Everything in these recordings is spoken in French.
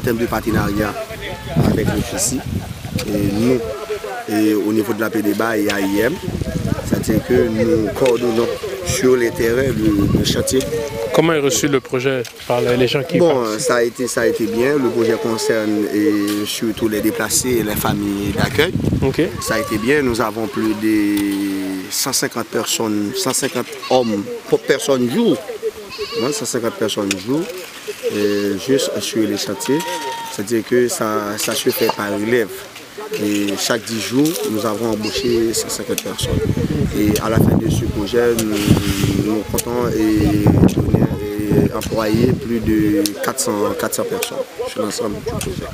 termes de partenariat avec le FICI, et nous, et au niveau de la PDBA et AIM, c'est-à-dire que nous coordonnons sur les terrains le chantier. Comment est reçu le projet par les gens qui participent? Ça a été bien. Le projet concerne surtout les déplacés et les familles d'accueil. Okay. Ça a été bien. Nous avons plus de 150 personnes, 150 hommes personnes jour. 150 personnes jour, juste sur les chantiers. C'est-à-dire que ça se fait par élève. Et chaque 10 jours, nous avons embauché 150 personnes. Et à la fin de ce projet, nous comptons employer plus de 400 personnes sur l'ensemble du projet.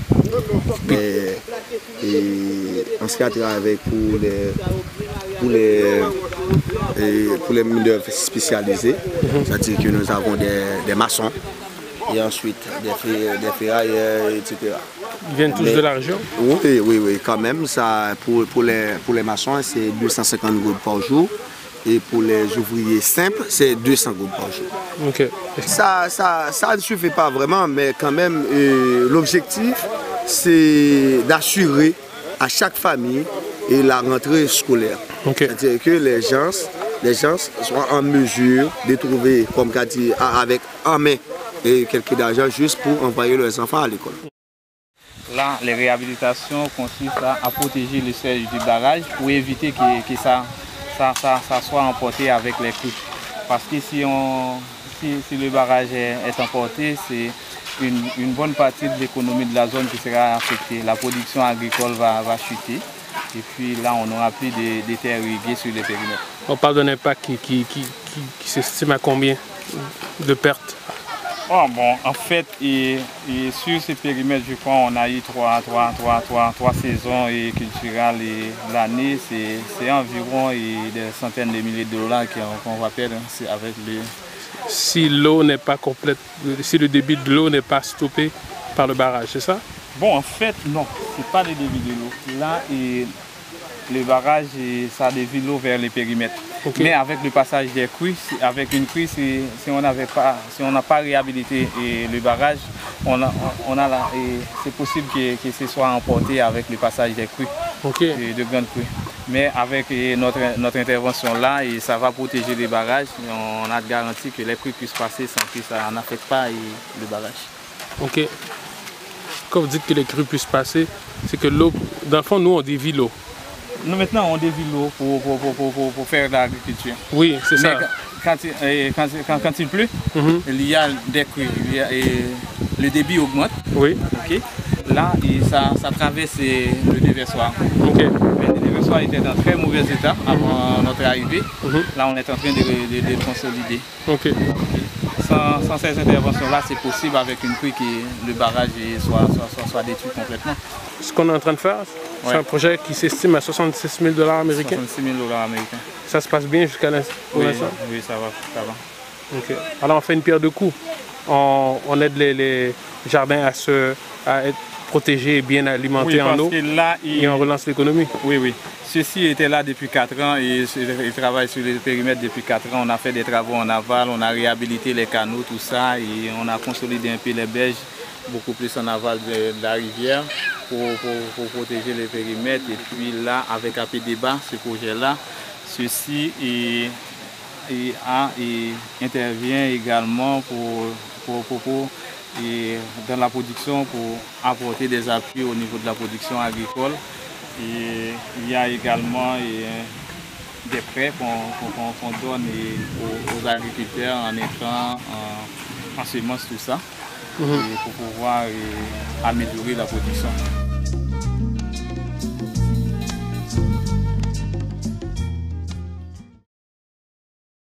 En ce qui a trait avec pour les main-d'œuvre spécialisés, c'est-à-dire que nous avons des maçons et ensuite des ferrailleurs, etc. Ils viennent tous de la région? Oui, quand même. Ça, pour les maçons, c'est 250 gouttes par jour. Et pour les ouvriers simples, c'est 200 gouttes par jour. Okay. Ça ne suffit pas vraiment, mais quand même, l'objectif, c'est d'assurer à chaque famille et la rentrée scolaire. Okay. C'est-à-dire que les gens soient en mesure de trouver, comme qu'a dit, avec en main et quelques d'argent juste pour envoyer leurs enfants à l'école. Là, les réhabilitations consistent à protéger le siège du barrage pour éviter que ça soit emporté avec les crues. Parce que si le barrage est emporté, c'est une bonne partie de l'économie de la zone qui sera affectée. La production agricole va chuter. Et puis là, on n'aura plus de terres irriguées sur les périmètres. On parle d'un impact qui s'estime à combien de pertes? Oh, bon, en fait, sur ces périmètres, je crois on a eu trois saisons culturelles l'année. C'est environ des centaines de milliers de dollars qu'on va perdre avec les... Si l'eau n'est pas complète, si le débit de l'eau n'est pas stoppé par le barrage, c'est ça? Bon, en fait, non, c'est pas le débit de l'eau. Là, le barrage, ça dévie l'eau vers les périmètres. Okay. Mais avec le passage des crues, avec une crue, si on n'a pas réhabilité le barrage, c'est possible que ce soit emporté avec le passage des crues, okay, de grandes crues. Mais avec notre intervention là, ça va protéger les barrages. On a garanti que les crues puissent passer sans que ça n'affecte pas le barrage. Ok. Quand vous dites que les crues puissent passer, c'est que l'eau, dans le fond, nous on dévie l'eau. Nous maintenant on dévie l'eau pour faire de l'agriculture. Oui, c'est ça. Quand il pleut, il y a des crues, le débit augmente. Oui. Okay. Là, ça traverse le déversoir. Okay. Le déversoir était dans très mauvais état avant notre arrivée. Là, on est en train de le consolider. Okay. Sans ces interventions-là, c'est possible avec une crue que le barrage soit détruit complètement. Ce qu'on est en train de faire, c'est un projet qui s'estime à 66 000 $ américains. 66 000 $ américains. Ça se passe bien jusqu'à l'instant? Oui, ça va. Okay. Alors on fait une pierre deux coups. On aide les jardins à être protégés et bien alimentés en eau, et on relance l'économie. Oui. Ceci était là depuis 4 ans et il travaille sur les périmètres depuis 4 ans. On a fait des travaux en aval, on a réhabilité les canaux, tout ça, et on a consolidé un peu les berges, beaucoup plus en aval de la rivière pour protéger les périmètres. Et puis là, avec APDBA, ce projet-là, ceci intervient également dans la production pour apporter des appuis au niveau de la production agricole. Et il y a également des prêts qu'on donne aux agriculteurs en intrants, en semences, tout ça, pour pouvoir améliorer la production.